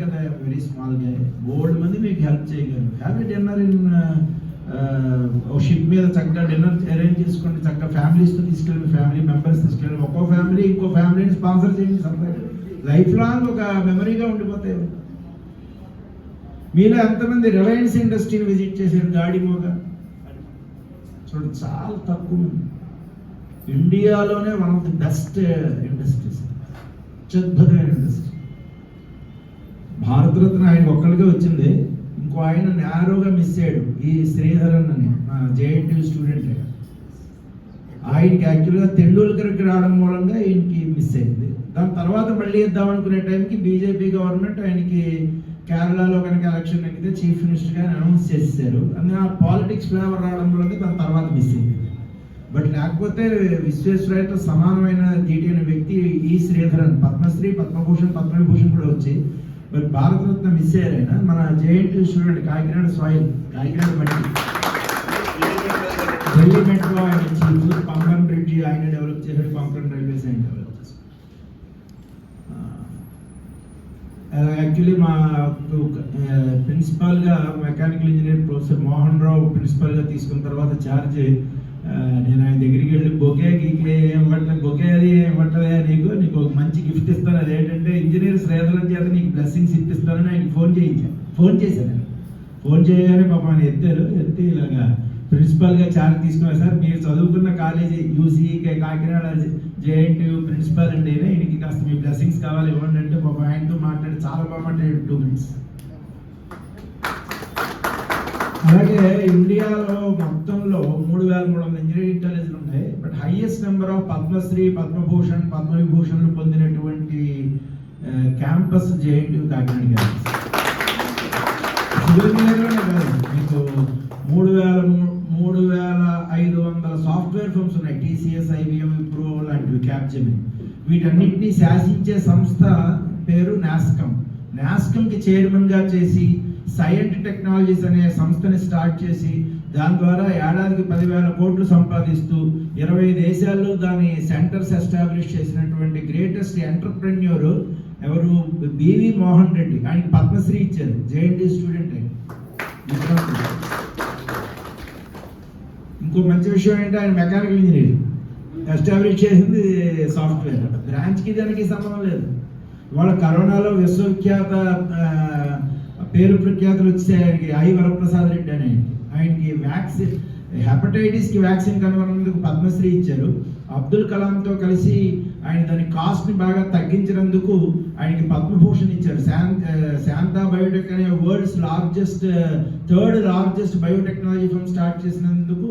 కదా, very small గా బోల్డ్ మంది మీకు హెల్ప్ చేయగలరు. హ్యావ్ ఎ డిన్నర్ ఇన్ ఒక షిప్ మీద చక్కగా డిన్నర్ అరేంజ్ చేసుకోండి, చక్కగా ఫ్యామిలీస్తో తీసుకెళ్ళి ఫ్యామిలీ మెంబర్స్ తీసుకెళ్ళి ఒక్కో ఫ్యామిలీ ఇంకో ఫ్యామిలీని స్పాన్సర్ చేయండి. సపరేట్ లైఫ్ లాంగ్ ఒక మెమరీగా ఉండిపోతాయి. మీలో ఎంతమంది రిలయన్స్ ఇండస్ట్రీని విజిట్ చేశారు? గాడి మోగ చూడండి, చాలా తక్కువ. ఇండియాలోనే one of the best industries, అత్యద్భుతమైన ఇండస్ట్రీ. భారతరత్న ఆయన ఒక్కడికే వచ్చింది, ఇంకో ఆయన నేరోగా మిస్ అయ్యాడు, ఈ శ్రీధరన్ అని జేఎన్టీయూ స్టూడెంట్. ఆయనకి యాక్చువల్గా తెండూల్కర్కి రావడం మూలంగా ఈయనకి మిస్ అయింది. దాని తర్వాత మళ్ళీ ఇద్దాం అనుకునే టైంకి బీజేపీ గవర్నమెంట్ ఆయనకి కేరళలో కనుక ఎలక్షన్ ఎక్కితే చీఫ్ మినిస్టర్గా అనౌన్స్ చేశారు. అందుకే ఆ పాలిటిక్స్ ఫ్లేవర్ రావడం వల్ల దాని తర్వాత మిస్ అయింది. బట్ లేకపోతే విశ్వేశ్వరయ్యతో సమానమైన ధీటి అనే వ్యక్తి ఈ శ్రీధరన్, పద్మశ్రీ, పద్మభూషణ్, పద్మవిభూషణ్ కూడా వచ్చి బట్ భారతరత్న మిస్ అయ్యారు. ఆయన మన JNTU student, Kakinada soil, Kakinada మట్టి, ఢిల్లీ మెట్రో ఆయన చీఫ్, పంకన్ బ్రిడ్జి ఆయన డెవలప్ చేశాడు, పంకన్ రైల్వేస్ ఆయన డెవలప్ చేశాడు. యాక్చువల్లీ మా ప్రిన్సిపాల్గా mechanical engineer professor Mohan Rao ప్రిన్సిపాల్గా తీసుకున్న తర్వాత ఛార్జ్ నేను ఆయన దగ్గరికి వెళ్ళి బొకే గీకే ఏమంటారు, బొకే అది ఏమంటారా నీకు ఒక మంచి గిఫ్ట్ ఇస్తాను, అదేంటంటే ఇంజనీర్ శ్రీధరన్ చేత నీకు బ్లెస్సింగ్స్ ఇప్పిస్తానని ఆయనకి ఫోన్ చేశాను. ఫోన్ చేయగానే పాపం ఆయన ఎత్తి ఇలాగా ప్రిన్సిపాల్గా ఛార్జ్ తీసుకున్నారు. సార్ మీరు చదువుకున్న college UC Kakinada JNTU principal అండి, ఈయనకి కాస్త మీ బ్లెస్సింగ్స్ కావాలి ఇవ్వండి అంటే పాపం ఆయనతో మాట్లాడి చాలా బాగా మాట్లాడాడు 2 minutes. అలాగే ఇండియాలో మొత్తంలో 3300 ఇంజనీరింగ్ కాలేజీలు ఉన్నాయి. But highest number of Padma Shri, Padma Bhushan, పద్మవిభూషణ్లు పొందినటువంటి campus JNTU Kakinada campus. Civil ఇంజనీర్లోనే కాదు, మీకు 3500 సాఫ్ట్వేర్ ఫర్మ్స్ ఉన్నాయి. టీసీఎస్, ఐబిఎం, విప్రో లాంటివి, క్యాప్జెమిని. వీటన్నిటినీ శాసించే సంస్థ పేరు నాస్కమ్. నాస్కమ్కి చైర్మన్గా చేసి సైంట్ టెక్నాలజీస్ అనే సంస్థని స్టార్ట్ చేసి దాని ద్వారా ఏడాదికి 10,000 కోట్లు సంపాదిస్తూ 20 దేశాల్లో దాని సెంటర్స్ ఎస్టాబ్లిష్ చేసినటువంటి గ్రేటెస్ట్ ఎంటర్ప్రెన్యూర్ ఎవరు? బివి మోహన్ రెడ్డి. ఆయనకి పద్మశ్రీ ఇచ్చారు, జేఎన్టీయూ స్టూడెంట్. ఇంకో మంచి విషయం ఏంటంటే ఆయన మెకానికల్ ఇంజనీర్ ఎస్టాబ్లిష్ చేసింది సాఫ్ట్వేర్ బ్రాంచ్కి, దానికి సంబంధం లేదు. ఇవాళ కరోనాలో విశ్వవిఖ్యాత పేరు ప్రఖ్యాతులు వచ్చే ఆయనకి ఐ వరప్రసాద్ రెడ్డి అని, ఆయనకి వ్యాక్సిన్, హెపటైటిస్కి వ్యాక్సిన్ కనుగొన్నందుకు పద్మశ్రీ ఇచ్చారు. అబ్దుల్ కలాంతో కలిసి ఆయన దాని కాస్ట్ని బాగా తగ్గించినందుకు ఆయనకి పద్మభూషణ్ ఇచ్చారు. శాంతా బయోటెక్ అనే world's third largest biotechnology firm start చేసినందుకు